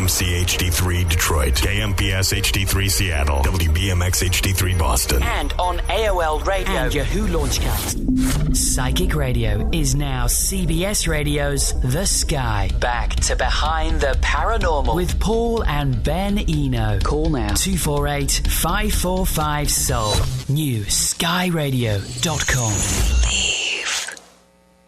KMC HD3 Detroit, KMPS HD3 Seattle, WBMX HD3 Boston, and on AOL Radio and Yahoo Launchcast. Psychic Radio is now CBS Radio's The Sky. Back to Behind the Paranormal with Paul and Ben Eno. Call now 248-545-SOUL. New skyradio.com.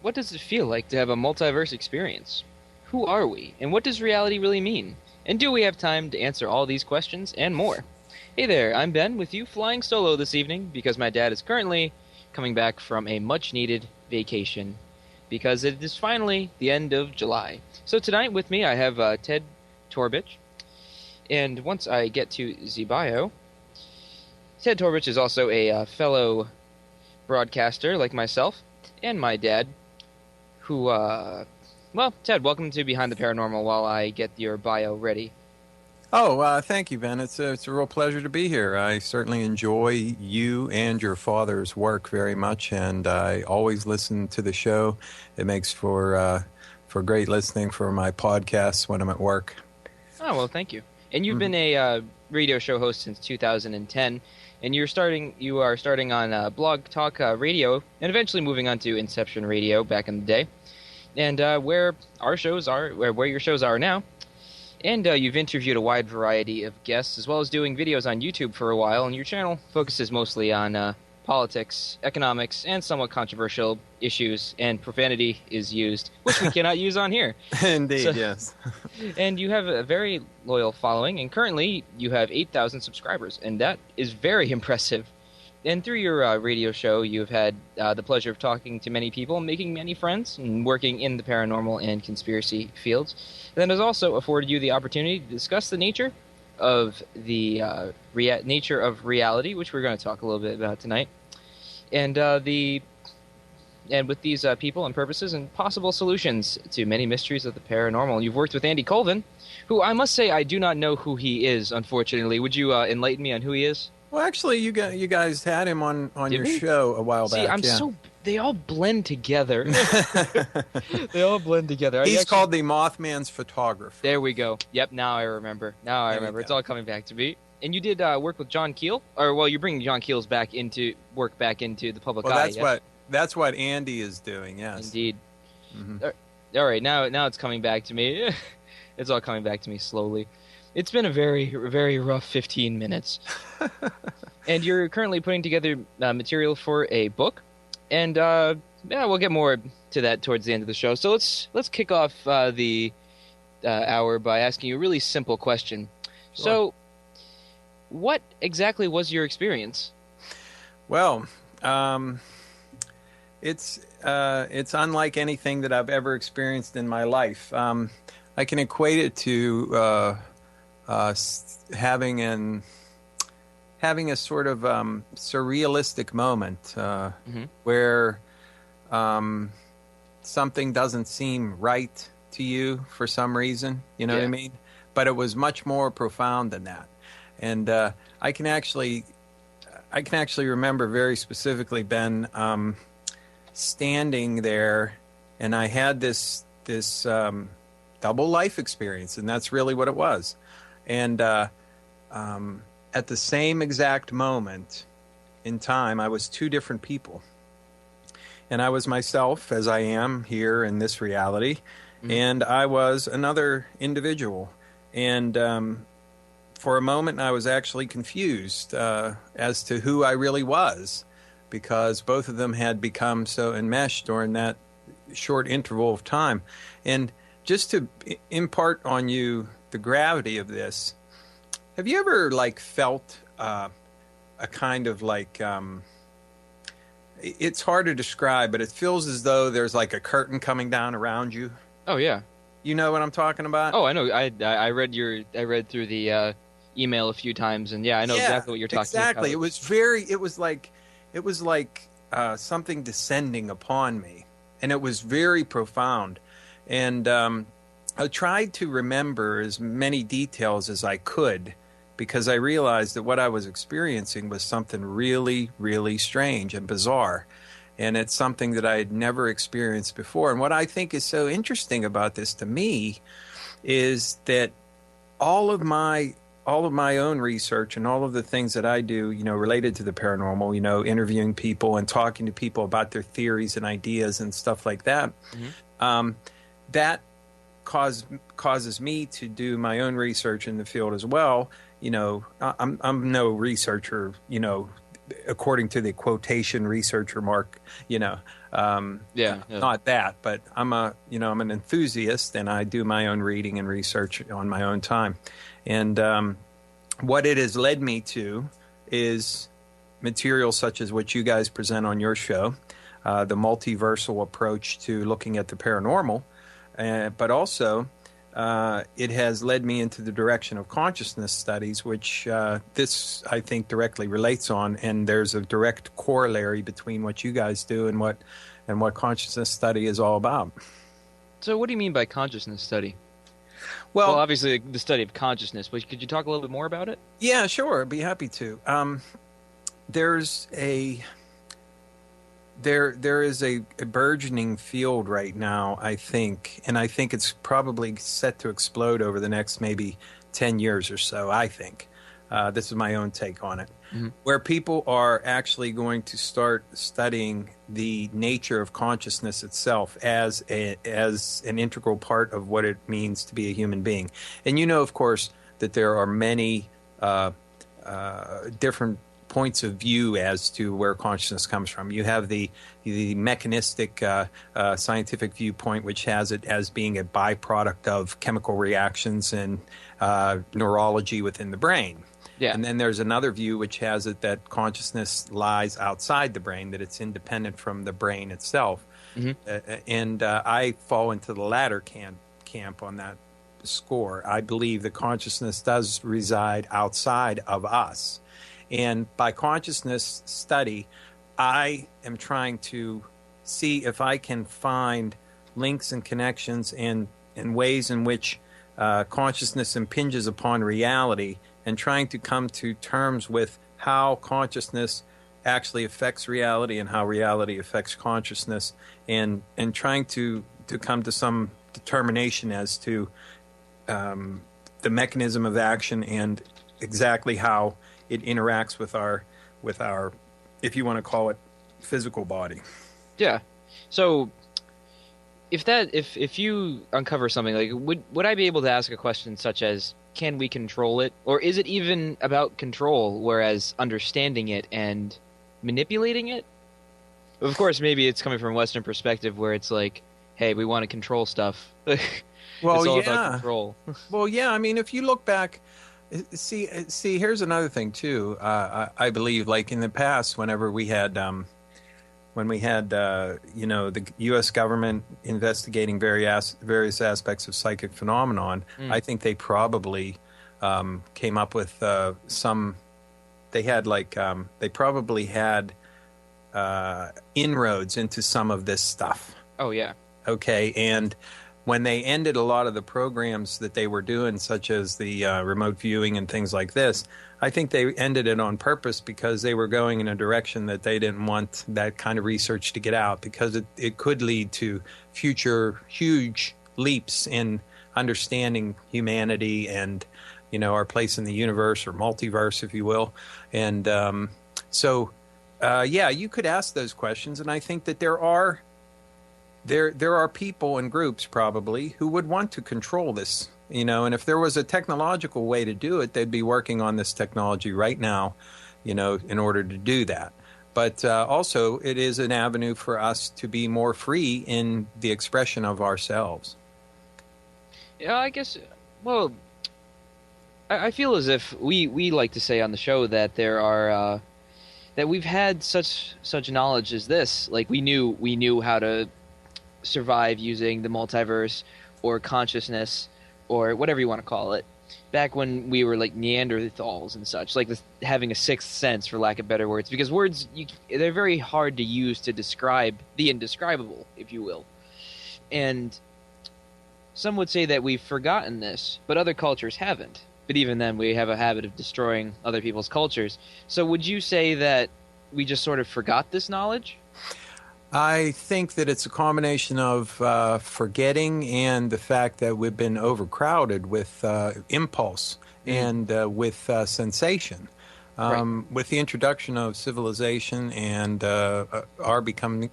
What does it feel like to have a multiverse experience? Who are we, and what does reality really mean? And do we have time to answer all these questions and more? Hey there, I'm Ben with you flying solo this evening because my dad is currently coming back from a much-needed vacation because it is finally the end of July. So tonight with me I have Ted Torbich, and once I get to the bio, Ted Torbich is also a fellow broadcaster like myself and my dad, who, well, Ted, welcome to Behind the Paranormal while I get your bio ready. Oh, thank you, Ben. It's a real pleasure to be here. I certainly enjoy you and your father's work very much, and I always listen to the show. It makes for great listening for my podcasts when I'm at work. Oh, well, thank you. And you've been a radio show host since 2010, and you are starting on Blog Talk Radio, and eventually moving on to Inception Radio back in the day. And where your shows are now. And you've interviewed a wide variety of guests, as well as doing videos on YouTube for a while, and your channel focuses mostly on politics, economics, and somewhat controversial issues, and profanity is used, which we cannot use on here. Indeed, yes. And you have a very loyal following, and currently you have 8,000 subscribers, and that is very impressive. And through your radio show, you've had the pleasure of talking to many people, making many friends, and working in the paranormal and conspiracy fields. And that has also afforded you the opportunity to discuss the nature of the nature of reality, which we're going to talk a little bit about tonight, and with these people and purposes and possible solutions to many mysteries of the paranormal. You've worked with Andy Colvin, who I must say I do not know who he is, unfortunately. Would you enlighten me on who he is? Well, actually, you guys had him on your show a while back. See, they all blend together. They all blend together. He's called the Mothman's photographer. There we go. Yep, now I remember. It's all coming back to me. And you did work with John Keel? You're bringing John Keel's back into the public eye. That's what Andy is doing, yes. Indeed. Mm-hmm. All right, now it's coming back to me. It's all coming back to me slowly. It's been a very, very rough 15 minutes. And you're currently putting together material for a book. And we'll get more to that towards the end of the show. So let's kick off the hour by asking you a really simple question. Sure. So what exactly was your experience? Well, it's unlike anything that I've ever experienced in my life. I can equate it to having a sort of surrealistic moment where something doesn't seem right to you for some reason. You know what I mean? But it was much more profound than that. And I can actually remember very specifically, Ben, standing there, and I had this double life experience, and that's really what it was. And at the same exact moment in time, I was two different people. And I was myself, as I am here in this reality, and I was another individual. And for a moment, I was actually confused as to who I really was, because both of them had become so enmeshed during that short interval of time. And just to impart on you the gravity of this, have you ever felt a kind of it's hard to describe, but it feels as though there's a curtain coming down around you? Oh yeah. You know what I'm talking about? Oh, I know. I read through the email a few times, and I know exactly what you're talking about. Exactly. It was like something descending upon me, and it was very profound. And I tried to remember as many details as I could, because I realized that what I was experiencing was something really, really strange and bizarre. And it's something that I had never experienced before. And what I think is so interesting about this to me is that all of my own research and all of the things that I do, related to the paranormal, interviewing people and talking to people about their theories and ideas and stuff like that, that causes me to do my own research in the field as well. I'm no researcher, according to the quotation researcher mark, not that, but I'm an enthusiast, and I do my own reading and research on my own time. And what it has led me to is material such as what you guys present on your show, the multiversal approach to looking at the paranormal, but also it has led me into the direction of consciousness studies, which this, I think, directly relates on, and there's a direct corollary between what you guys do and what consciousness study is all about. So what do you mean by consciousness study? Well, obviously the study of consciousness, but could you talk a little bit more about it? Yeah, sure. I'd be happy to. There is a burgeoning field right now, I think, and I think it's probably set to explode over the next maybe 10 years or so, I think. This is my own take on it, where people are actually going to start studying the nature of consciousness itself as an integral part of what it means to be a human being. And of course, that there are many different points of view as to where consciousness comes from. You have the mechanistic scientific viewpoint, which has it as being a byproduct of chemical reactions and neurology within the brain. Yeah. And then there's another view which has it that consciousness lies outside the brain, that it's independent from the brain itself. And I fall into the latter camp on that score. I believe that consciousness does reside outside of us. And by consciousness study, I am trying to see if I can find links and connections and ways in which consciousness impinges upon reality, and trying to come to terms with how consciousness actually affects reality and how reality affects consciousness, and trying to come to some determination as to the mechanism of action and exactly how it interacts with our, if you want to call it, physical body. Yeah. So if you uncover something, like would I be able to ask a question such as, can we control it? Or is it even about control, whereas understanding it and manipulating it? Of course, maybe it's coming from a Western perspective where it's like, hey, we want to control stuff. Well, it's all about control. Well, yeah. I mean, if you look back, see, here's another thing too. I believe, like in the past, whenever we had, the U.S. government investigating various aspects of psychic phenomenon, I think they probably came up with some. They had they probably had inroads into some of this stuff. Oh yeah. Okay, and when they ended a lot of the programs that they were doing, such as the remote viewing and things like this, I think they ended it on purpose because they were going in a direction that they didn't want that kind of research to get out, because it could lead to future huge leaps in understanding humanity and, our place in the universe, or multiverse, if you will. And you could ask those questions, and I think that there are people and groups probably who would want to control this, and if there was a technological way to do it, they'd be working on this technology right now, in order to do that. But also, it is an avenue for us to be more free in the expression of ourselves. Yeah, I guess, well, I feel as if we like to say on the show that there are, that we've had such knowledge as this. Like, we knew how to survive using the multiverse or consciousness or whatever you want to call it back when we were like Neanderthals and such, like having a sixth sense, for lack of better words, because words, they're very hard to use to describe the indescribable, if you will. And some would say that we've forgotten this, but other cultures haven't. But even then, we have a habit of destroying other people's cultures. So would you say that we just sort of forgot this knowledge? I think that it's a combination of forgetting and the fact that we've been overcrowded with impulse and with sensation. With the introduction of civilization and our becoming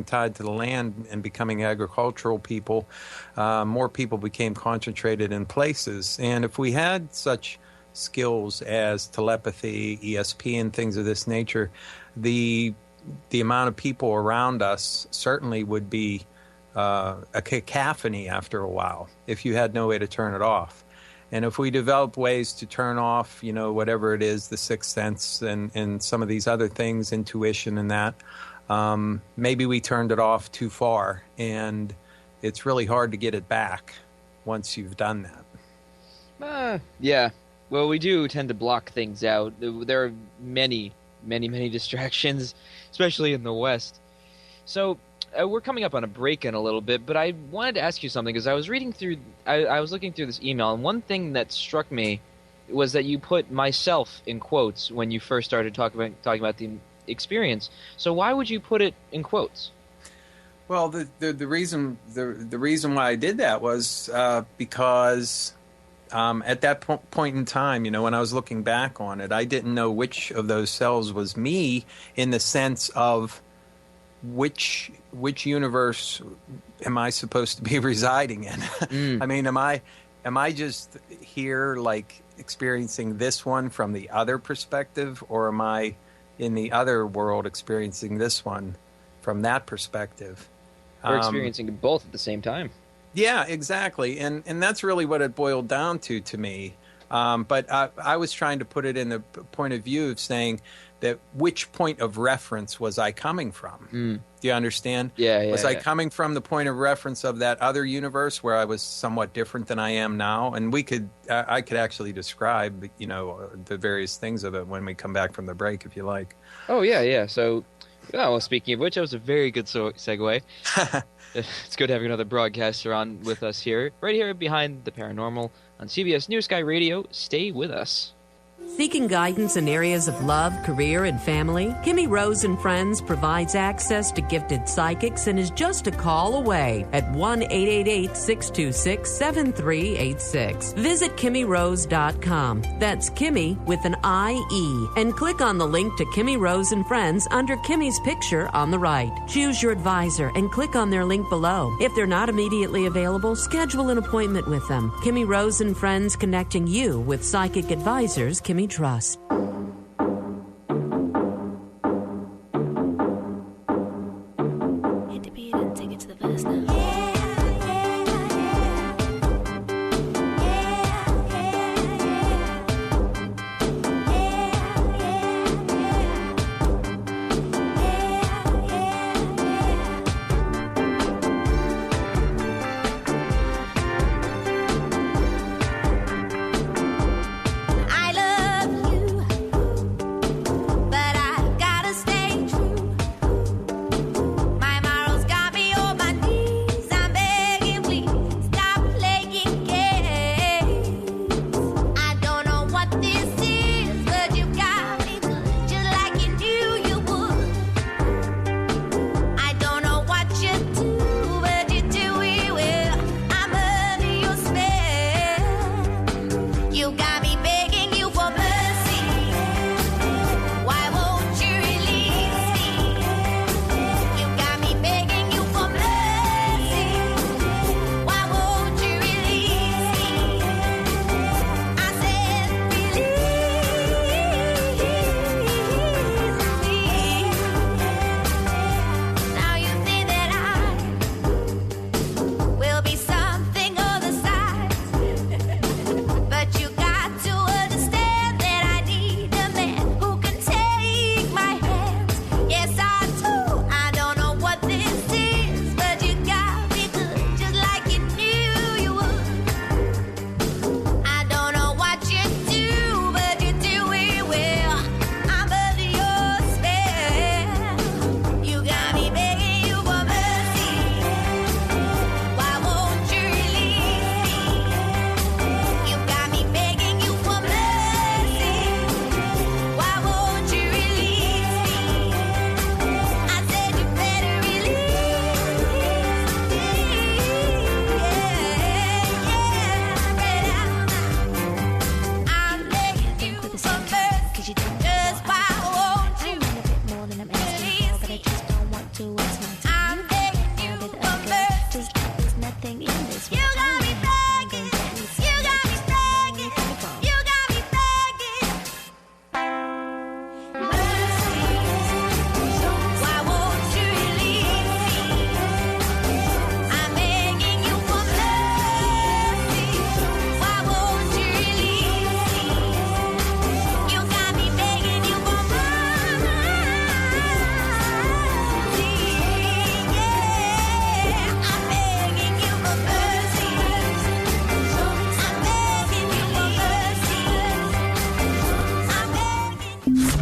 tied to the land and becoming agricultural people, more people became concentrated in places. And if we had such skills as telepathy, ESP, and things of this nature, the amount of people around us certainly would be a cacophony after a while if you had no way to turn it off. And if we develop ways to turn off, whatever it is, the sixth sense and some of these other things, intuition and that, maybe we turned it off too far, and it's really hard to get it back once you've done that. Yeah. Well, we do tend to block things out. There are many distractions, especially in the West. So we're coming up on a break in a little bit, but I wanted to ask you something because I was reading through, I was looking through this email, and one thing that struck me was that you put myself in quotes when you first started talking about the experience. So why would you put it in quotes? Well, the reason why I did that was because at that point in time, when I was looking back on it, I didn't know which of those cells was me in the sense of which universe am I supposed to be residing in? I mean, am I just here like experiencing this one from the other perspective, or am I in the other world experiencing this one from that perspective? Or experiencing both at the same time. Yeah, exactly. And that's really what it boiled down to me. But I was trying to put it in the point of view of saying that which point of reference was I coming from? Do you understand? Yeah. Was I coming from the point of reference of that other universe where I was somewhat different than I am now? And I could actually describe, the various things of it when we come back from the break, if you like. Oh, yeah. So, well, speaking of which, that was a very good segue. It's good having another broadcaster on with us here, right here behind the paranormal on CBS New Sky Radio. Stay with us. Seeking guidance in areas of love, career, and family? Kimmy Rose and Friends provides access to gifted psychics and is just a call away at 1-888-626-7386. Visit KimmyRose.com. That's Kimmy with an I-E. And click on the link to Kimmy Rose and Friends under Kimmy's picture on the right. Choose your advisor and click on their link below. If they're not immediately available, schedule an appointment with them. Kimmy Rose and Friends, connecting you with psychic advisors Kimmy Trust. Hit the beat and take it to the verse now.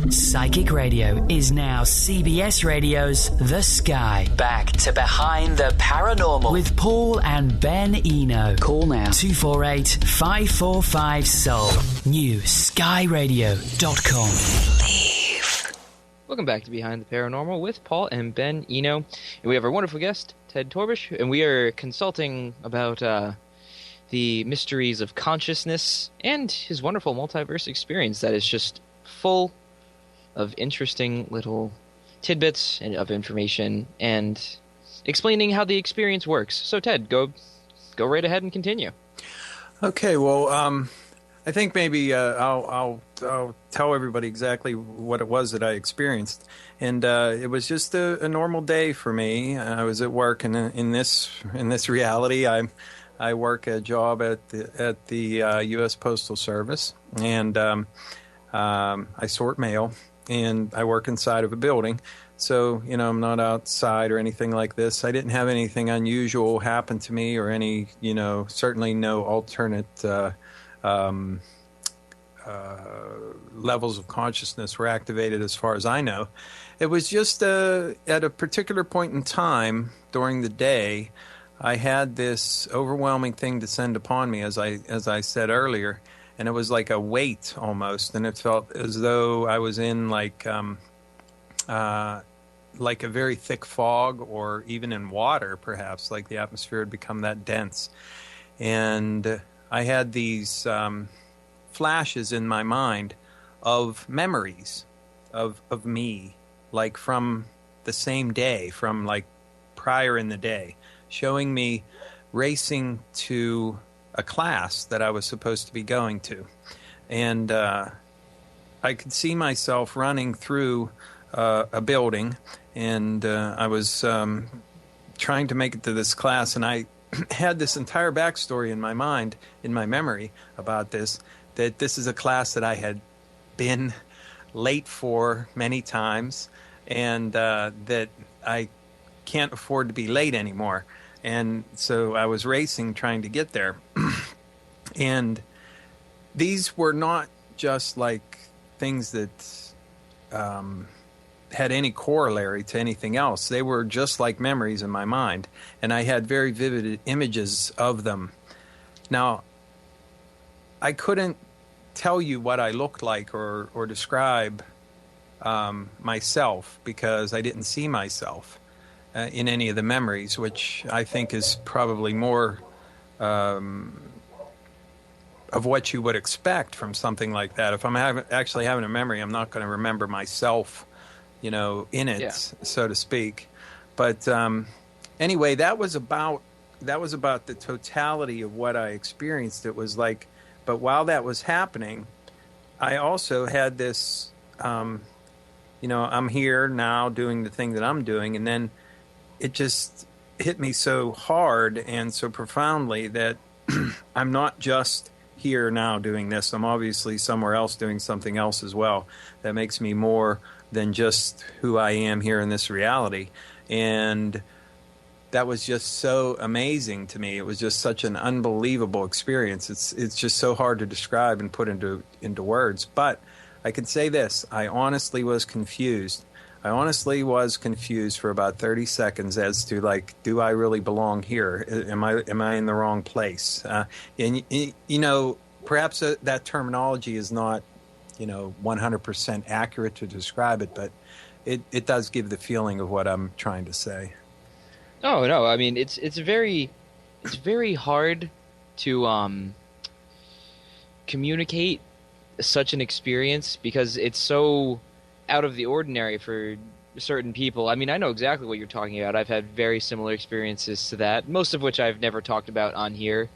Psychic Radio is now CBS Radio's The Sky. Back to Behind the Paranormal with Paul and Ben Eno. Call now 248-545-SOUL. New skyradio.com. Welcome back to Behind the Paranormal with Paul and Ben Eno. And we have our wonderful guest, Ted Torbich, and we are consulting about the mysteries of consciousness and his wonderful multiverse experience that is just full of interesting little tidbits and of information and explaining how the experience works. So, Ted, go right ahead and continue. Okay, well, I think maybe I'll tell everybody exactly what it was that I experienced, and it was just a normal day for me. I was at work, and in this reality, I work a job at the U.S. Postal Service, and I sort mail, and I work inside of a building. So, I'm not outside or anything like this. I didn't have anything unusual happen to me or any, certainly no alternate levels of consciousness were activated as far as I know. It was just at a particular point in time during the day, I had this overwhelming thing descend upon me, as I said earlier, and it was like a weight almost, and it felt as though I was in like a very thick fog, or even in water, perhaps, like the atmosphere had become that dense. And I had these flashes in my mind of memories of me, like from the same day, from like prior in the day, showing me racing to a class that I was supposed to be going to. And I could see myself running through a building, and I was trying to make it to this class, and I had this entire backstory in my mind, in my memory about this, that this is a class that I had been late for many times, and that I can't afford to be late anymore. And so I was racing, trying to get there. And these were not just like things that had any corollary to anything else. They were just like memories in my mind, and I had very vivid images of them. Now, I couldn't tell you what I looked like or describe myself, because I didn't see myself in any of the memories, which I think is probably more of what you would expect from something like that. If I'm actually having a memory, I'm not going to remember myself, in it, so to speak. But anyway, that was about the totality of what I experienced. It was like, but while that was happening, I also had this, I'm here now doing the thing that I'm doing, and then it just hit me so hard and so profoundly that I'm not just here now doing this. I'm obviously somewhere else doing something else as well that makes me more than just who I am here in this reality. And that was just so amazing to me. It was just such an unbelievable experience. It's just so hard to describe and put into words. But I can say this: I honestly was confused. I honestly was confused for about 30 seconds as to, like, do I really belong here? Am I in the wrong place? And perhaps that terminology is not, 100% accurate to describe it, but it does give the feeling of what I'm trying to say. Oh no, I mean it's very hard to communicate such an experience, because it's so out of the ordinary for certain people. I mean, I know exactly what you're talking about. I've had very similar experiences to that, most of which I've never talked about on here.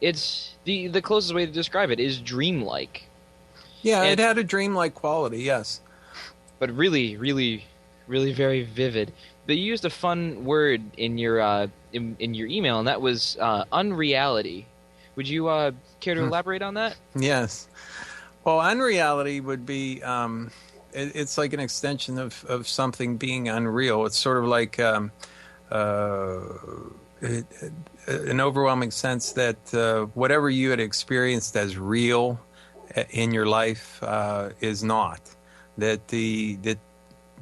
It's the closest way to describe it is dreamlike. Yeah, it had a dreamlike quality, yes. But really, really, really very vivid. But you used a fun word in your in your email, and that was unreality. Would you care to elaborate on that? Yes. Well, unreality would be, it's like an extension of something being unreal. It's sort of like an overwhelming sense that whatever you had experienced as real in your life is not.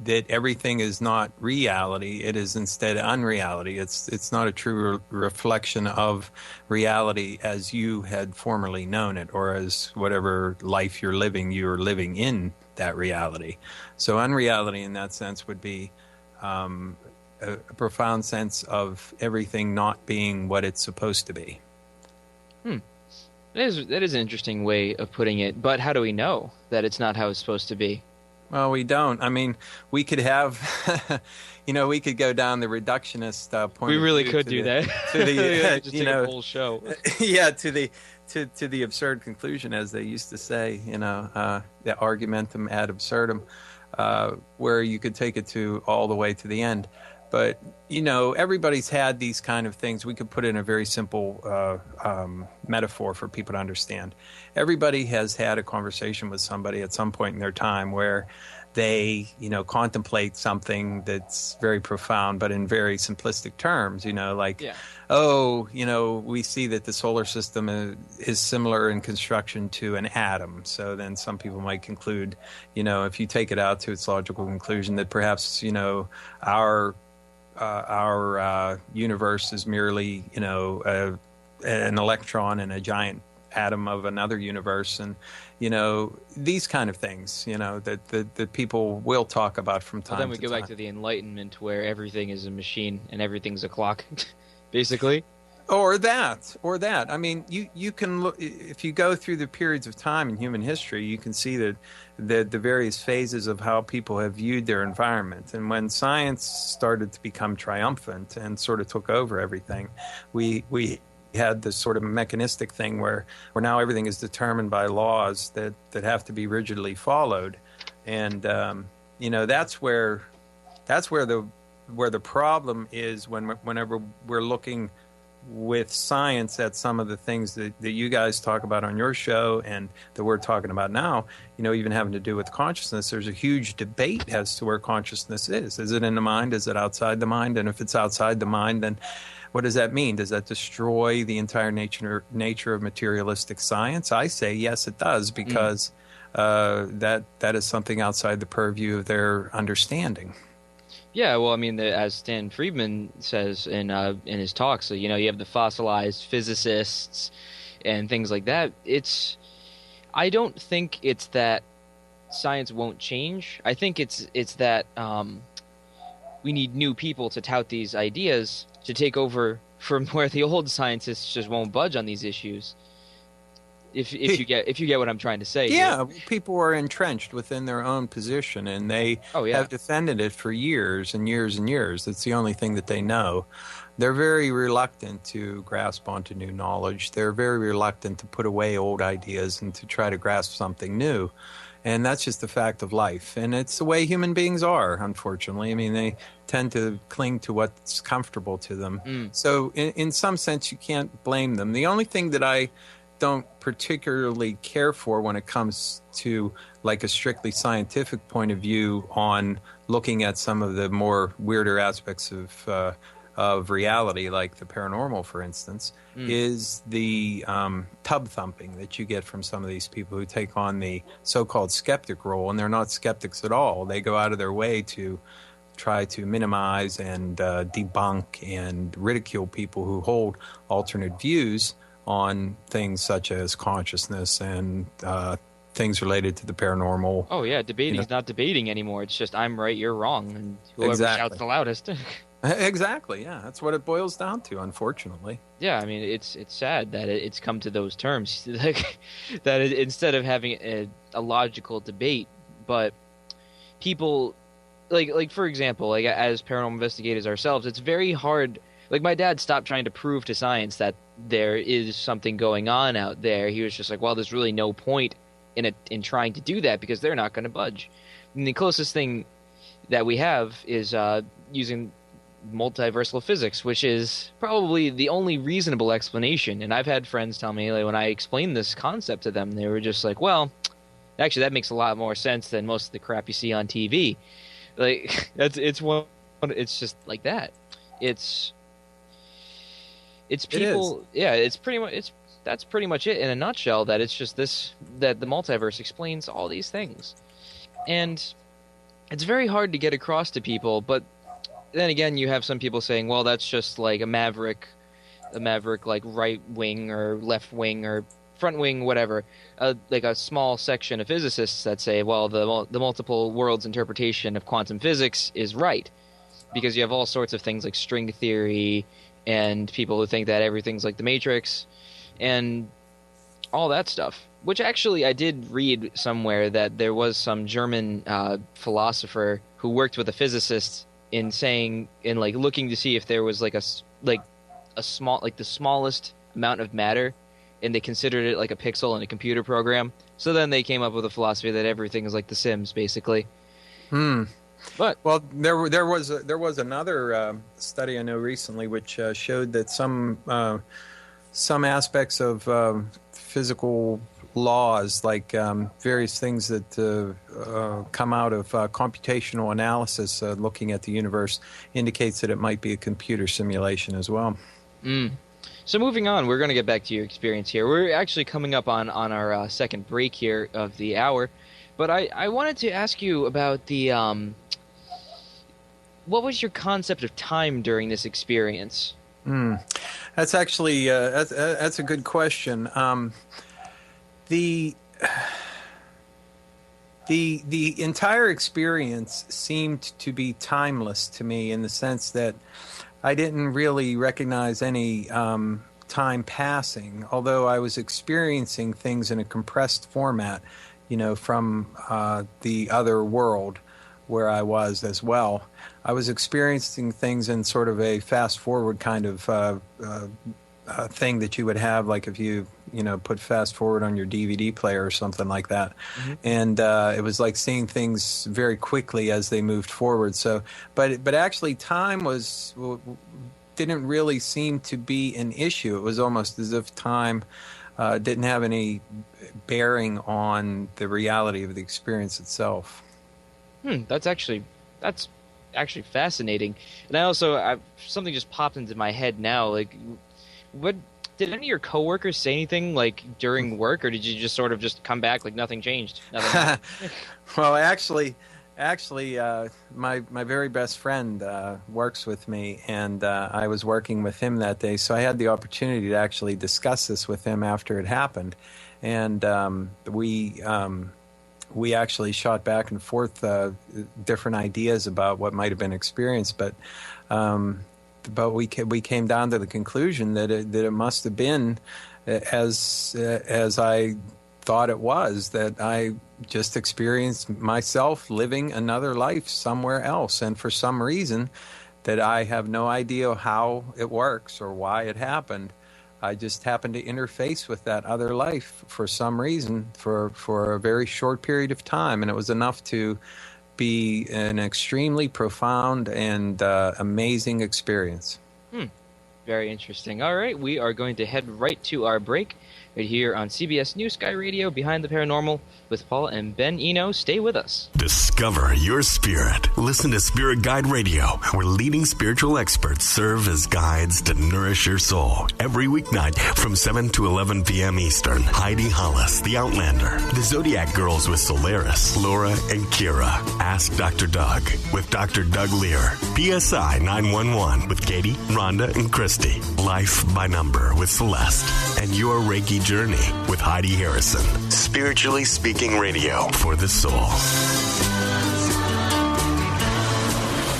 That everything is not reality. It is instead unreality. It's not a true reflection of reality as you had formerly known it, or as whatever life you're living in that reality. So unreality in that sense would be a profound sense of everything not being what it's supposed to be. That is an interesting way of putting it, but how do we know that it's not how it's supposed to be? Well, we don't. I mean, we could have, we could go down the reductionist point. We of really view could to do the, that. To the, just take a whole show. Yeah, to the absurd conclusion, as they used to say, the argumentum ad absurdum, where you could take it to all the way to the end. But, everybody's had these kind of things. We could put in a very simple metaphor for people to understand. Everybody has had a conversation with somebody at some point in their time where they, contemplate something that's very profound, but in very simplistic terms, we see that the solar system is similar in construction to an atom. So then some people might conclude, if you take it out to its logical conclusion, that perhaps, our universe is merely, an electron in a giant atom of another universe, and these kind of things, that people will talk about from time to time. Then we go back to the Enlightenment, where everything is a machine and everything's a clock, basically. Or that. I mean, you can look, if you go through the periods of time in human history, you can see that the various phases of how people have viewed their environment. And when science started to become triumphant and sort of took over everything, we had this sort of mechanistic thing where now everything is determined by laws that have to be rigidly followed. And that's where the problem is whenever we're looking with science at some of the things that you guys talk about on your show and that we're talking about now, even having to do with consciousness. There's a huge debate as to where consciousness is. Is it in the mind? Is it outside the mind? And if it's outside the mind, then what does that mean? Does that destroy the entire nature of materialistic science? I say yes, it does, because that is something outside the purview of their understanding. Yeah, well, I mean, as Stan Friedman says in his talks, you have the fossilized physicists and things like that. I don't think it's that science won't change. I think it's that we need new people to tout these ideas to take over from where the old scientists just won't budge on these issues. If you get what I'm trying to say. Yeah, people are entrenched within their own position, and they have defended it for years and years and years. It's the only thing that they know. They're very reluctant to grasp onto new knowledge. They're very reluctant to put away old ideas and to try to grasp something new. And that's just a fact of life. And it's the way human beings are, unfortunately. I mean, they tend to cling to what's comfortable to them. So in some sense, you can't blame them. The only thing that I don't particularly care for when it comes to like a strictly scientific point of view on looking at some of the more weirder aspects of reality, like the paranormal, for instance, is the tub thumping that you get from some of these people who take on the so-called skeptic role, and they're not skeptics at all. They go out of their way to try to minimize and debunk and ridicule people who hold alternate views on things such as consciousness and things related to the paranormal. Oh, yeah, debating's not debating anymore. It's just I'm right, you're wrong, and whoever shouts the loudest. Exactly, yeah. That's what it boils down to, unfortunately. Yeah, I mean, it's sad that it's come to those terms. That instead of having a logical debate, but people, like for example, like as paranormal investigators ourselves, it's very hard. Like my dad stopped trying to prove to science that there is something going on out there. He was just like, well, there's really no point in trying to do that because they're not going to budge. And the closest thing that we have is using multiversal physics, which is probably the only reasonable explanation. And I've had friends tell me, like, when I explained this concept to them, they were just like, well, actually that makes a lot more sense than most of the crap you see on TV. Like it's just like that. It's people. Yeah, it's pretty much. that's pretty much it in a nutshell. That it's just that the multiverse explains all these things, and it's very hard to get across to people. But then again, you have some people saying, well, that's just like a maverick like right wing or left wing or front wing, whatever, like a small section of physicists that say, well, the multiple worlds interpretation of quantum physics is right, because you have all sorts of things like string theory and people who think that everything's like the Matrix and all that stuff. Which actually I did read somewhere that there was some German philosopher who worked with a physicist in looking to see if there was like a small, like the smallest amount of matter, and they considered it like a pixel in a computer program. So then they came up with a philosophy that everything is like The Sims, basically. But well, there was another study I know recently which showed that some aspects of physical laws, like various things that come out of computational analysis looking at the universe, indicates that it might be a computer simulation as well. So moving on, we're going to get back to your experience here. We're actually coming up on our second break here of the hour, but I wanted to ask you about the what was your concept of time during this experience? That's actually that's a good question. The entire experience seemed to be timeless to me, in the sense that I didn't really recognize any time passing, although I was experiencing things in a compressed format, from the other world where I was as well. I was experiencing things in sort of a fast-forward kind of thing that you would have, like if you put fast forward on your DVD player or something like that. Mm-hmm. And it was like seeing things very quickly as they moved forward. So, but actually time didn't really seem to be an issue. It was almost as if time didn't have any bearing on the reality of the experience itself. That's actually fascinating. And I also something just popped into my head now. Like, what did any of your coworkers say anything like during work, or did you just sort of just come back like nothing changed? Well, actually, my very best friend works with me, and I was working with him that day, so I had the opportunity to actually discuss this with him after it happened, and we actually shot back and forth different ideas about what might have been experienced, but we came down to the conclusion that it must have been as I thought it was, that I just experienced myself living another life somewhere else, and for some reason that I have no idea how it works or why it happened, I just happened to interface with that other life for some reason for a very short period of time, and it was enough to be an extremely profound and amazing experience. Very interesting. All right, we are going to head right to our break right here on CBS New Sky Radio, Behind the Paranormal, with Paul and Ben Eno. Stay with us. Discover your spirit. Listen to Spirit Guide Radio, where leading spiritual experts serve as guides to nourish your soul. Every weeknight from 7 to 11 p.m. Eastern. Heidi Hollis, The Outlander. The Zodiac Girls with Solaris, Laura, and Kira. Ask Dr. Doug with Dr. Doug Lear. PSI 911 with Katie, Rhonda, and Christy. Life by Number with Celeste. And Your Reiki Journey with Heidi Harrison. Spiritually Speaking Radio for the soul.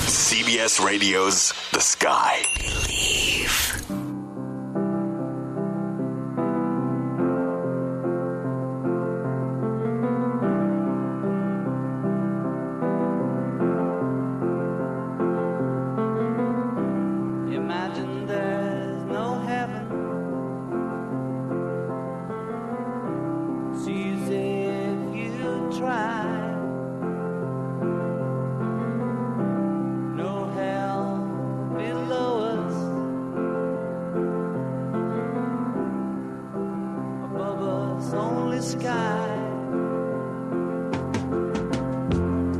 CBS Radio's The Sky. Believe. Imagine there's no heaven. See as if you try. No hell below us. Above us only sky.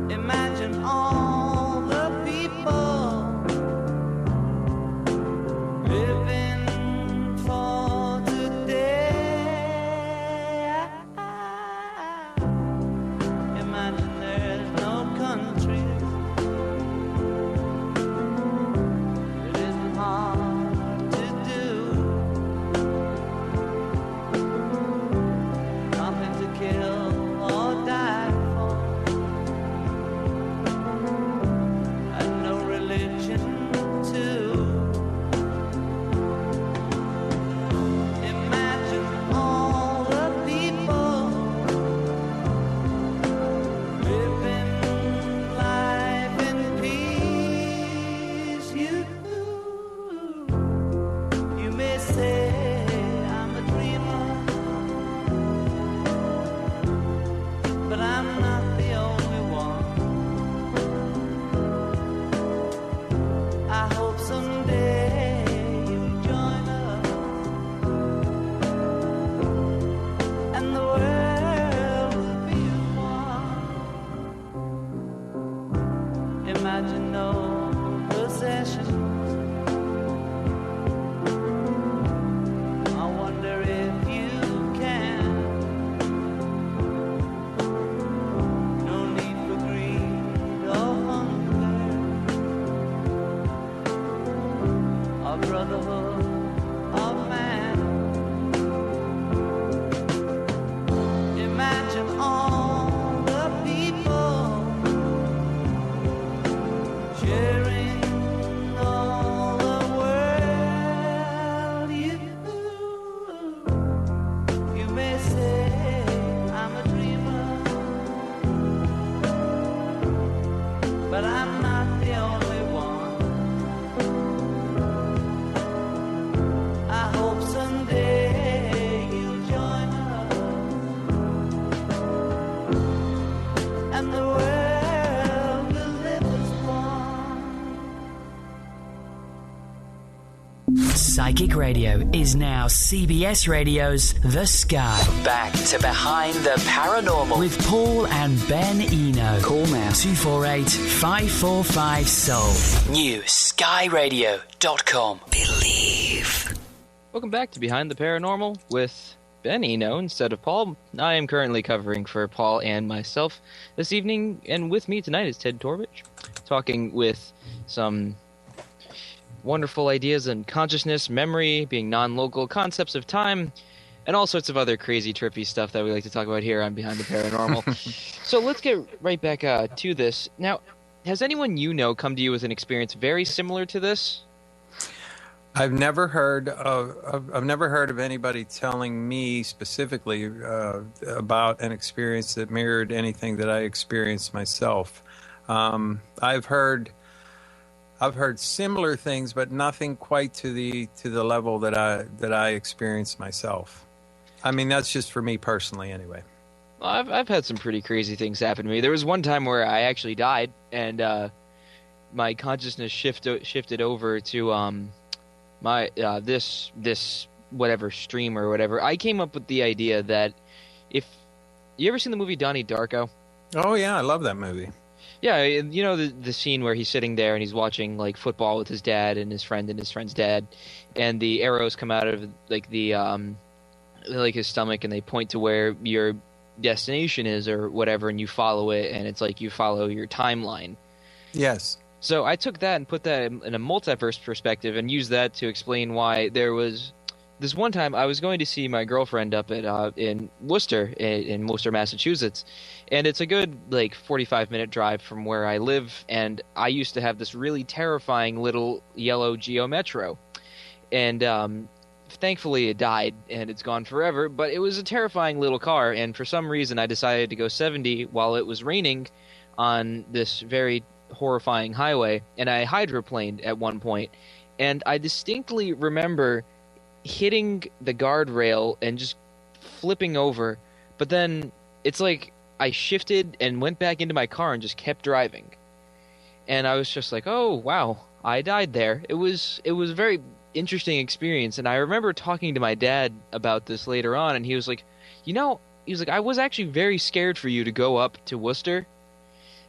Imagine all the people living for today. but I'm not the only one. I hope someday you'll join us, and the world will live as one. Psychic Radio is now CBS Radio's The Sky. Back to Behind the Paranormal with Paul and Ben Eno. Call now 248-545-SOUL. New skyradio.com. Believe. Welcome back to Behind the Paranormal with Ben Eno instead of Paul. I am currently covering for Paul and myself this evening, and with me tonight is Ted Torbich, talking with some wonderful ideas on consciousness, memory, being non-local, concepts of time, and all sorts of other crazy, trippy stuff that we like to talk about here on Behind the Paranormal. So let's get right back to this. Now, has anyone you know come to you with an experience very similar to this? I've never heard of anybody telling me specifically about an experience that mirrored anything that I experienced myself. I've heard similar things, but nothing quite to the level that I experienced myself. I mean, that's just for me personally, anyway. Well, I've had some pretty crazy things happen to me. There was one time where I actually died, and my consciousness shifted over to my this whatever stream or whatever. I came up with the idea that if you ever seen the movie Donnie Darko? Oh yeah, I love that movie. Yeah, you know the scene where he's sitting there and he's watching like football with his dad and his friend's dad, and the arrows come out of like the like his stomach and they point to where your destination is or whatever, and you follow it, and it's like you follow your timeline. Yes. So I took that and put that in a multiverse perspective and used that to explain why there was this one time I was going to see my girlfriend up at in Worcester, in Worcester, Massachusetts, and it's a good like 45-minute drive from where I live, and I used to have this really terrifying little yellow Geo Metro, and thankfully it died and it's gone forever, but it was a terrifying little car, and for some reason I decided to go 70 while it was raining on this very horrifying highway, and I hydroplaned at one point, and I distinctly remember hitting the guardrail and just flipping over, but then it's like I shifted and went back into my car and just kept driving, and I was just like, oh wow, I died there. It was a very interesting experience, and I remember talking to my dad about this later on, and he was like, you know, I was actually very scared for you to go up to Worcester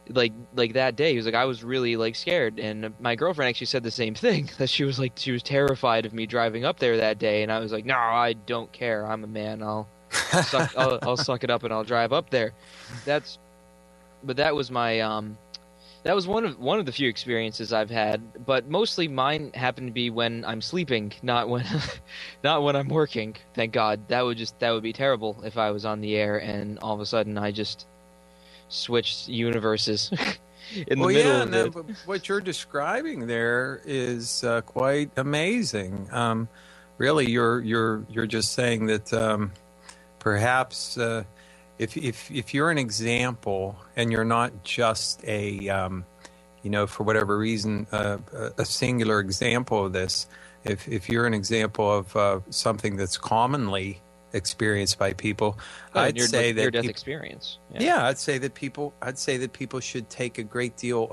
like that day. He was like, I was really like scared, and my girlfriend actually said the same thing, that she was terrified of me driving up there that day, and I was like, no, I don't care, I'm a man, I'll suck it up and I'll drive up there. But that was my that was one of the few experiences I've had, but mostly mine happened to be when I'm sleeping, not when I'm working. Thank God. That would be terrible if I was on the air and all of a sudden I just switched universes in the middle of it. But what you're describing there is quite amazing. Really, you're just saying that perhaps if you're an example and you're not just a for whatever reason a singular example of this, if you're an example of something that's commonly experienced by people, I'd say that near-death experience. Yeah, I'd say that people should take a great deal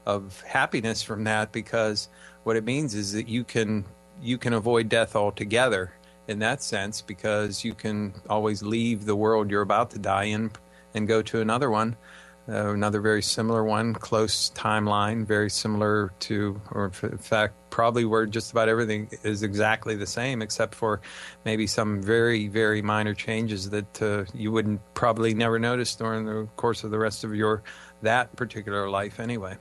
of happiness from that, because what it means is that you can avoid death altogether in that sense, because you can always leave the world you're about to die in and go to another one, another very similar one, close timeline, very similar to, or in fact, probably where just about everything is exactly the same, except for maybe some very, very minor changes that you wouldn't probably never notice during the course of the rest of that particular life anyway.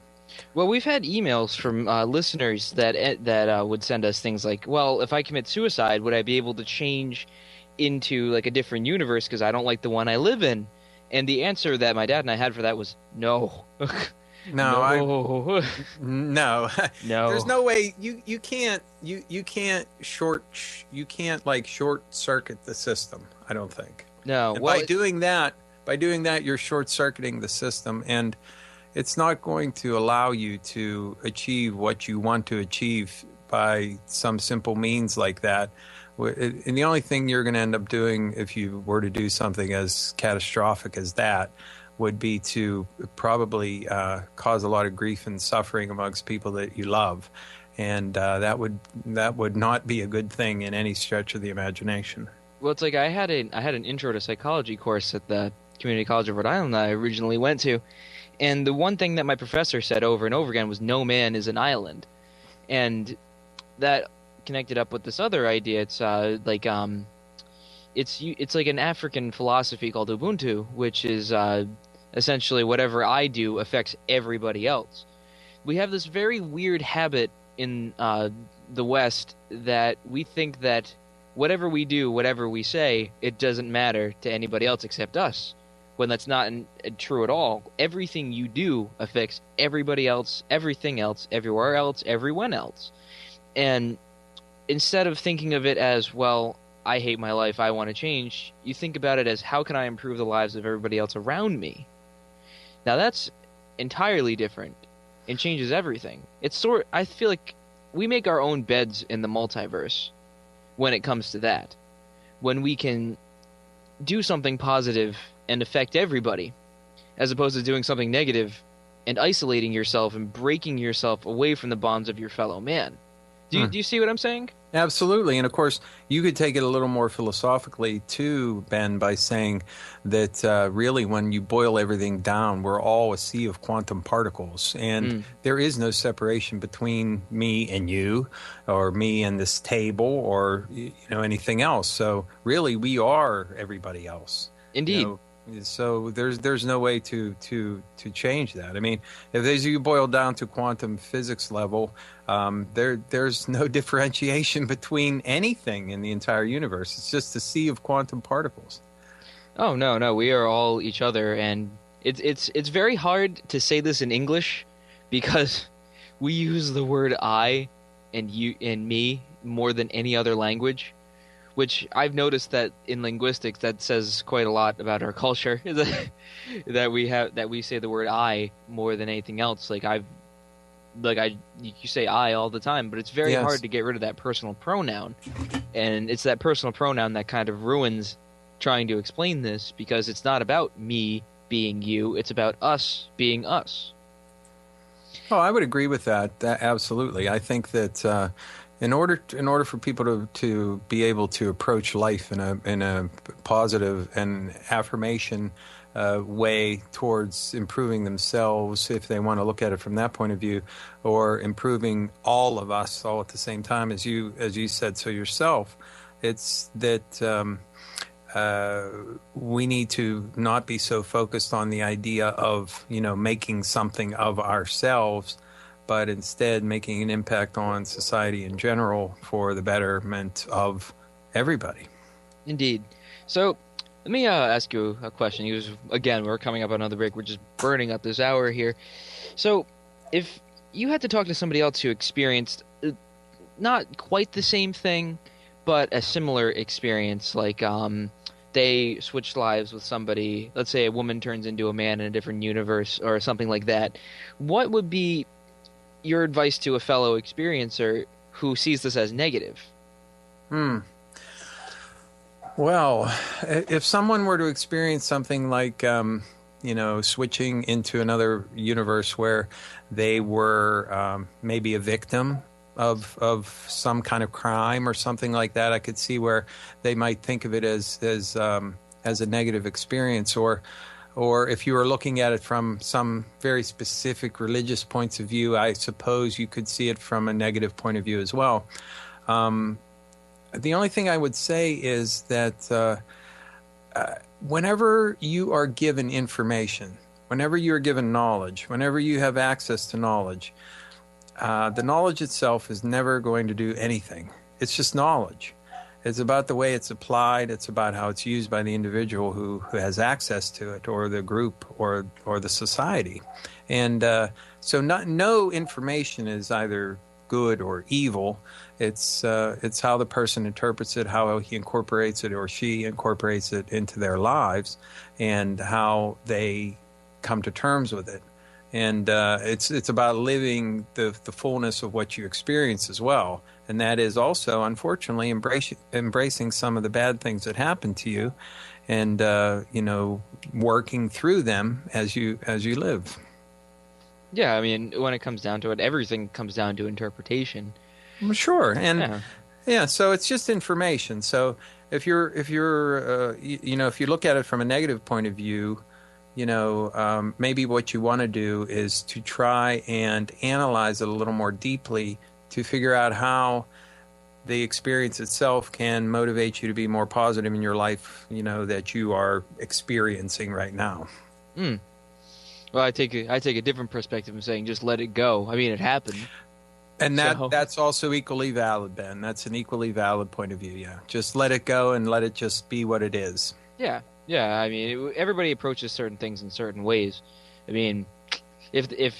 Well, we've had emails from listeners that would send us things like, well, if I commit suicide, would I be able to change into like a different universe because I don't like the one I live in? And the answer that my dad and I had for that was no. No. No. There's no way you can't short circuit the system, I don't think. No. By doing that, you're short circuiting the system, and it's not going to allow you to achieve what you want to achieve by some simple means like that. And the only thing you're going to end up doing if you were to do something as catastrophic as that would be to probably cause a lot of grief and suffering amongst people that you love. And that would not be a good thing in any stretch of the imagination. Well, it's like I had an intro to psychology course at the Community College of Rhode Island that I originally went to, and the one thing that my professor said over and over again was no man is an island, and that connected up with this other idea. It's like an African philosophy called Ubuntu, which is essentially whatever I do affects everybody else. We have this very weird habit in the West that we think that whatever we do, whatever we say, it doesn't matter to anybody else except us, when that's not true at all. Everything you do affects everybody else, everything else, everywhere else, everyone else. And instead of thinking of it as, well, I hate my life, I want to change, you think about it as, how can I improve the lives of everybody else around me? Now that's entirely different and changes everything. I feel like we make our own beds in the multiverse when it comes to that. When we can do something positive and affect everybody, as opposed to doing something negative and isolating yourself and breaking yourself away from the bonds of your fellow man. Do you see what I'm saying? Absolutely. And of course, you could take it a little more philosophically too, Ben, by saying that really when you boil everything down, we're all a sea of quantum particles. And there is no separation between me and you, or me and this table, or anything else. So really, we are everybody else. Indeed. So there's no way to change that. I mean, as you boil down to quantum physics level, there's no differentiation between anything in the entire universe. It's just a sea of quantum particles. Oh no, we are all each other, and it's very hard to say this in English because we use the word I and you and me more than any other language. Which I've noticed that in linguistics, that says quite a lot about our culture. that we say the word I more than anything else. You say I all the time, but it's very hard to get rid of that personal pronoun, and it's that personal pronoun that kind of ruins trying to explain this, because it's not about me being you; it's about us being us. Oh, I would agree with that. Absolutely. I think that. In order for people to be able to approach life in a positive and affirmation way towards improving themselves, if they want to look at it from that point of view, or improving all of us all at the same time, as you said so yourself, it's that we need to not be so focused on the idea of making something of ourselves, but instead making an impact on society in general for the betterment of everybody. Indeed. So let me ask you a question. Again, we're coming up on another break. We're just burning up this hour here. So if you had to talk to somebody else who experienced not quite the same thing, but a similar experience, like they switched lives with somebody, let's say a woman turns into a man in a different universe or something like that, what would be your advice to a fellow experiencer who sees this as negative? Well, if someone were to experience something like, switching into another universe where they were maybe a victim of some kind of crime or something like that, I could see where they might think of it as a negative experience, or if you were looking at it from some very specific religious points of view, I suppose you could see it from a negative point of view as well. The only thing I would say is that whenever you are given information, whenever you are given knowledge, whenever you have access to knowledge, the knowledge itself is never going to do anything. It's just knowledge. It's about the way it's applied. It's about how it's used by the individual who has access to it, or the group, or the society. And so no information is either good or evil. It's how the person interprets it, how he incorporates it or she incorporates it into their lives, and how they come to terms with it. And it's about living the fullness of what you experience as well. And that is also, unfortunately, embracing some of the bad things that happen to you, and working through them as you live. Yeah, I mean, when it comes down to it, everything comes down to interpretation. Well, sure, and so it's just information. So if you look at it from a negative point of view, maybe what you want to do is to try and analyze it a little more deeply to figure out how the experience itself can motivate you to be more positive in your life, that you are experiencing right now. Well, I take a different perspective of saying just let it go. I mean, it happened. And that's also equally valid, Ben. That's an equally valid point of view, yeah. Just let it go and let it just be what it is. Yeah. Yeah, I mean, everybody approaches certain things in certain ways. I mean, if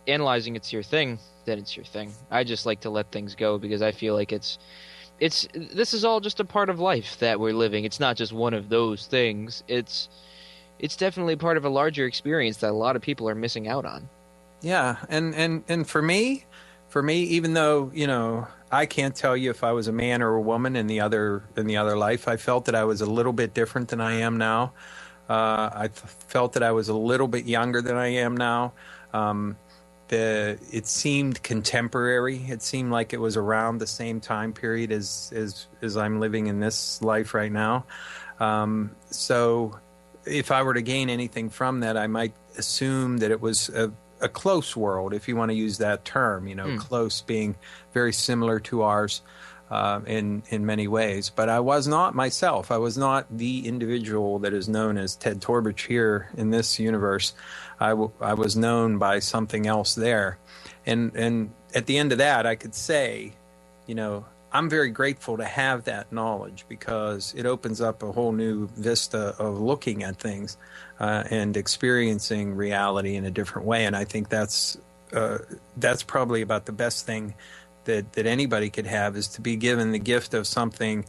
analyzing it's your thing, then it's your thing. I just like to let things go because I feel like this is all just a part of life that we're living. It's not just one of those things. It's definitely part of a larger experience that a lot of people are missing out on. Yeah, and for me, even though, I can't tell you if I was a man or a woman in the other life, I felt that I was a little bit different than I am now. I felt that I was a little bit younger than I am now. It seemed contemporary. It seemed like it was around the same time period as I'm living in this life right now. So if I were to gain anything from that, I might assume that it was a close world, if you want to use that term, close being very similar to ours in many ways. But I was not myself. I was not the individual that is known as Ted Torbich here in this universe. I was known by something else there. And at the end of that, I could say, I'm very grateful to have that knowledge because it opens up a whole new vista of looking at things and experiencing reality in a different way. And I think that's probably about the best thing that anybody could have, is to be given the gift of something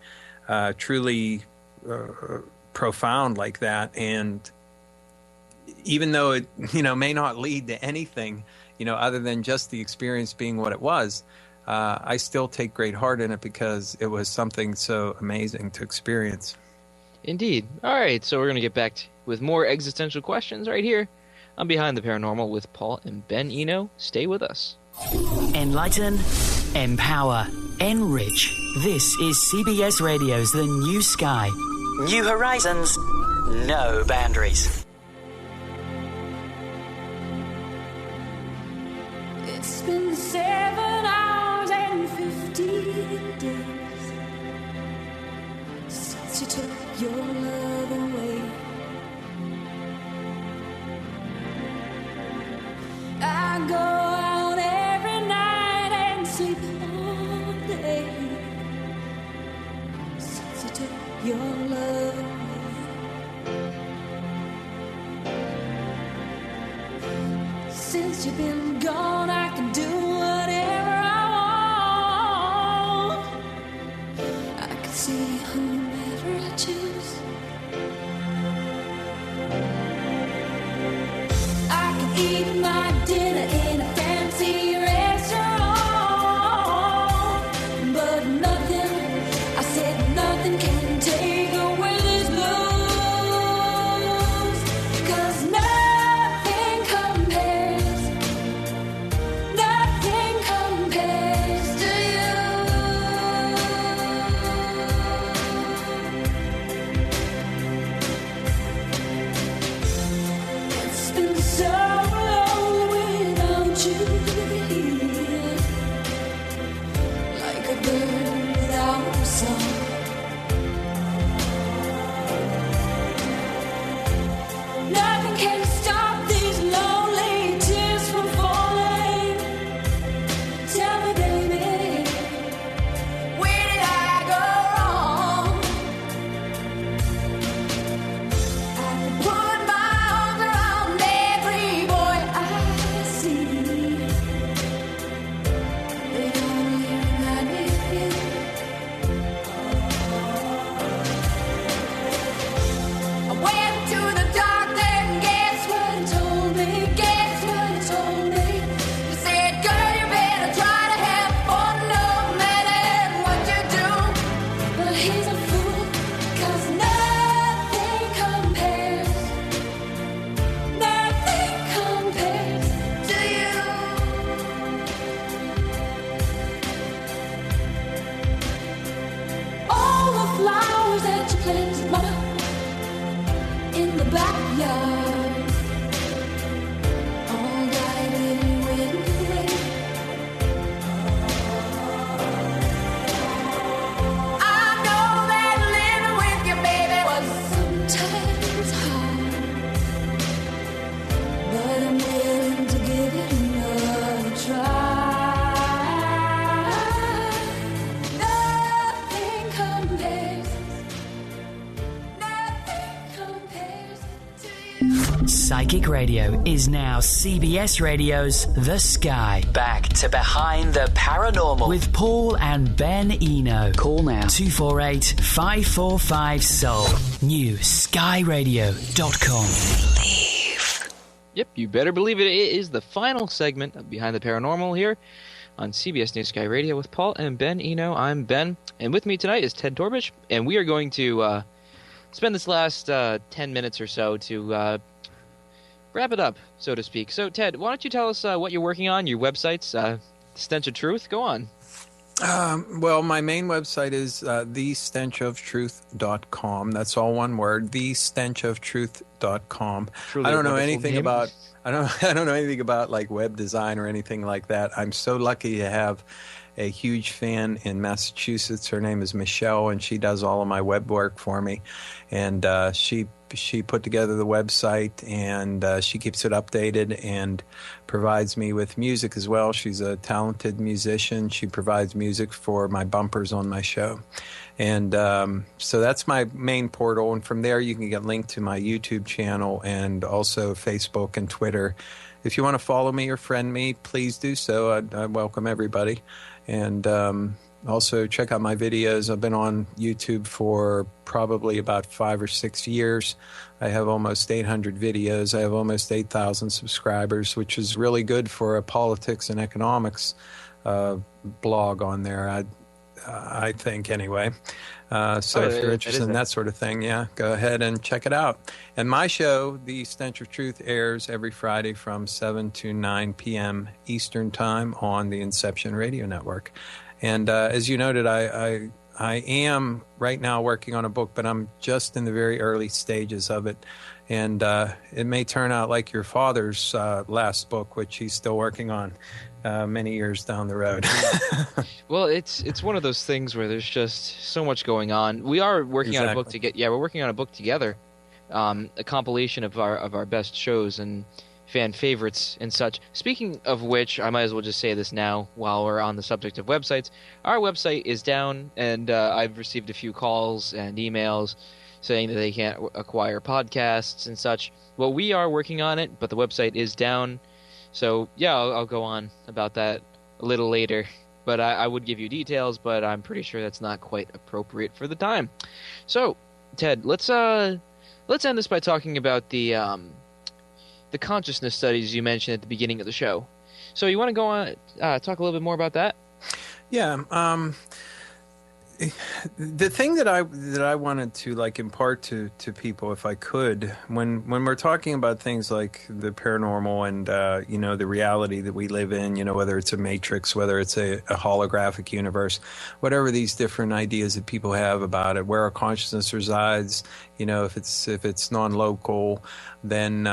truly profound like that. And even though it may not lead to anything other than just the experience being what it was, I still take great heart in it because it was something so amazing to experience. Indeed. All right, so we're going to get back with more existential questions right here on Behind the Paranormal with Paul and Ben Eno. Stay with us. Enlighten, empower, enrich. This is CBS Radio's The New Sky. New horizons, no boundaries. It's been 7 hours and 15 days since you took your love away. I go out every night and sleep all day since you took your love away. Since you've been gone, I can do whatever I want. I can see whomever I choose. I can eat my dinner in a fancy restaurant, but nothing, I said nothing can take away this blues, 'cause nothing compares to you. It's been so long without the backyard. All night and wait. I know that living with you, baby, was sometimes hard, but I'm willing to give it another try. Nothing compares. Nothing compares to you. Psychic Radio is now CBS Radio's The Sky. Back to Behind the Paranormal with Paul and Ben Eno. Call now 248-545-SOUL. New skyradio.com. Yep, you better believe it. It is the final segment of Behind the Paranormal here on CBS News Sky Radio with Paul and Ben Eno. I'm Ben, and with me tonight is Ted Torbich, and we are going to spend this last 10 minutes or so to wrap it up, so to speak. So, Ted, why don't you tell us what you're working on, your websites, Stench of Truth? Go on. Well, my main website is thestenchoftruth.com. That's all one word, thestenchoftruth.com. Truly I don't a know wonderful anything name. about I don't know anything about like web design or anything like that. I'm so lucky to have a huge fan in Massachusetts. Her name is Michelle, and she does all of my web work for me. And she put together the website, and she keeps it updated and provides me with music as well. She's a talented musician. She provides music for my bumpers on my show. And so that's my main portal. And from there, you can get linked to my YouTube channel and also Facebook and Twitter. If you want to follow me or friend me, please do so. I welcome everybody. And also check out my videos. I've been on YouTube for probably about 5 or 6 years. I have almost 800 videos. I have almost 8,000 subscribers, which is really good for a politics and economics blog on there, I think, anyway. So if you're interested in that sort of thing, yeah, go ahead and check it out. And my show, The Stench of Truth, airs every Friday from 7 to 9 p.m. Eastern Time on the Inception Radio Network. And as you noted, I am right now working on a book, but I'm just in the very early stages of it. And it may turn out like your father's last book, which he's still working on many years down the road. Well, it's one of those things where there's just so much going on. We are working on a book we're working on a book together, a compilation of our best shows and fan favorites and such. Speaking of which, I might as well just say this now while we're on the subject of websites. Our website is down, and I've received a few calls and emails saying that they can't acquire podcasts and such. Well, we are working on it, but the website is down. So, yeah, I'll go on about that a little later. But I would give you details, but I'm pretty sure that's not quite appropriate for the time. So, Ted, let's end this by talking about the consciousness studies you mentioned at the beginning of the show. So you want to go on, talk a little bit more about that? Yeah. The thing that I wanted to like impart to people, if I could, when we're talking about things like the paranormal and the reality that we live in, whether it's a matrix, whether it's a holographic universe, whatever these different ideas that people have about it, where our consciousness resides, if it's non-local, then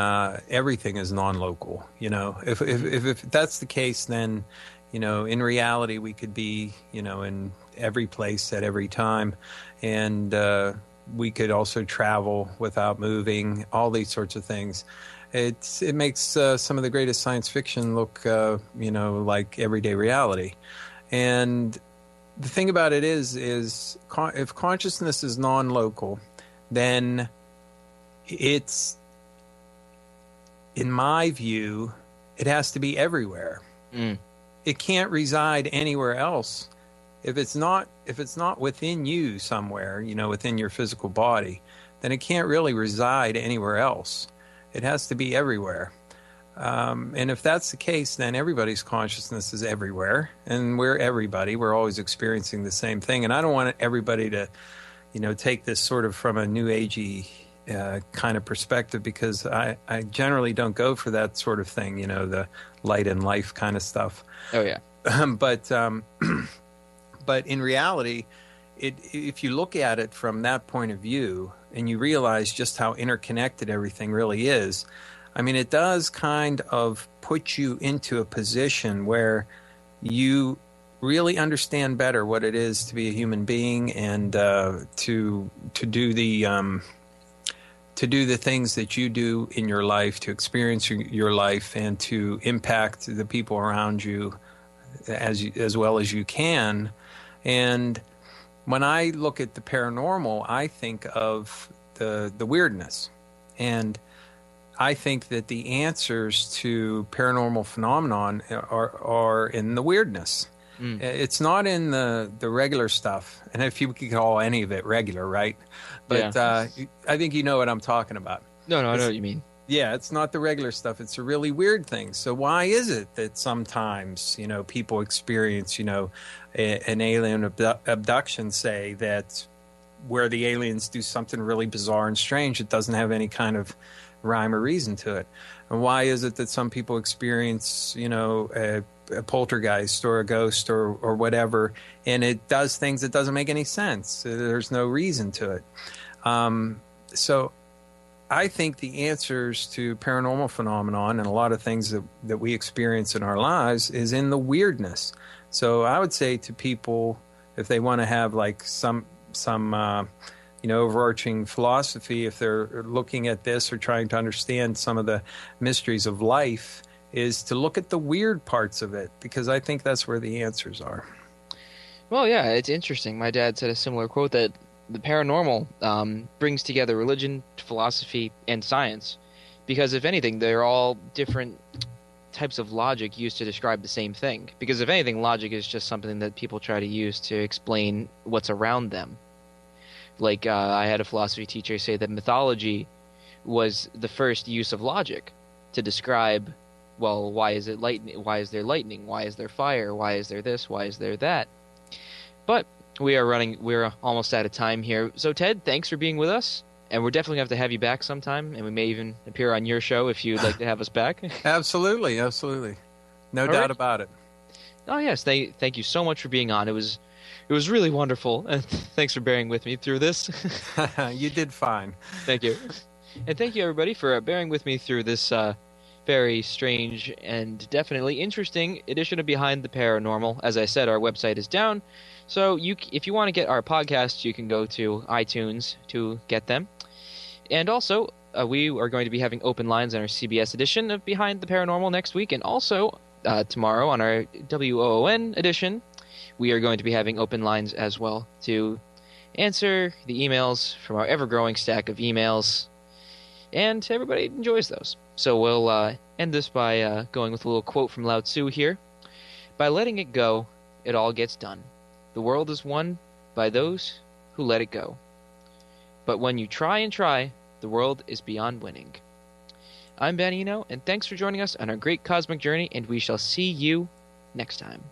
everything is non-local. If that's the case, then in reality we could be in every place at every time, and we could also travel without moving, all these sorts of things. It makes some of the greatest science fiction look like everyday reality. And the thing about it is if consciousness is non-local, then it's, in my view, it has to be everywhere. It can't reside anywhere else. If it's not within you somewhere, within your physical body, then it can't really reside anywhere else. It has to be everywhere. And if that's the case, then everybody's consciousness is everywhere, and we're everybody. We're always experiencing the same thing. And I don't want everybody to, take this sort of from a new agey kind of perspective, because I generally don't go for that sort of thing, the light and life kind of stuff. Oh yeah. But in reality, if you look at it from that point of view, and you realize just how interconnected everything really is, I mean, it does kind of put you into a position where you really understand better what it is to be a human being, and to do the things that you do in your life, to experience your life, and to impact the people around you as well as you can. And when I look at the paranormal, I think of the weirdness, and I think that the answers to paranormal phenomenon are in the weirdness. It's not in the regular stuff, and if you could call any of it regular, right? But I think you know what I'm talking about. No, I know what you mean. Yeah, it's not the regular stuff. It's a really weird thing. So why is it that sometimes, people experience, an alien abduction, say, that where the aliens do something really bizarre and strange, it doesn't have any kind of rhyme or reason to it? And why is it that some people experience, a poltergeist or a ghost or whatever, and it does things that doesn't make any sense? There's no reason to it. So I think the answers to paranormal phenomenon and a lot of things that we experience in our lives is in the weirdness. So I would say to people, if they want to have like some overarching philosophy, if they're looking at this or trying to understand some of the mysteries of life, is to look at the weird parts of it, because I think that's where the answers are. Well, yeah, it's interesting. My dad said a similar quote, that the paranormal brings together religion, philosophy, and science, because if anything, they're all different types of logic used to describe the same thing. Because if anything, logic is just something that people try to use to explain what's around them. Like I had a philosophy teacher say that mythology was the first use of logic to describe, well, why is it lightning? Why is there lightning? Why is there fire? Why is there this? Why is there that? But we're almost out of time here. So Ted, thanks for being with us, and we're definitely going to have you back sometime, and we may even appear on your show if you'd like to have us back. Absolutely. No doubt about it. Oh yes, thank you so much for being on. It was really wonderful, and thanks for bearing with me through this. You did fine. Thank you. And thank you, everybody, for bearing with me through this very strange and definitely interesting edition of Behind the Paranormal. As I said, our website is down, so if you want to get our podcasts, you can go to iTunes to get them. And also, we are going to be having open lines on our CBS edition of Behind the Paranormal next week, and also tomorrow on our WOON edition, we are going to be having open lines as well to answer the emails from our ever-growing stack of emails, and everybody enjoys those. So we'll end this by going with a little quote from Lao Tzu here. By letting it go, it all gets done. The world is won by those who let it go. But when you try and try, the world is beyond winning. I'm Ben Eno, and thanks for joining us on our great cosmic journey, and we shall see you next time.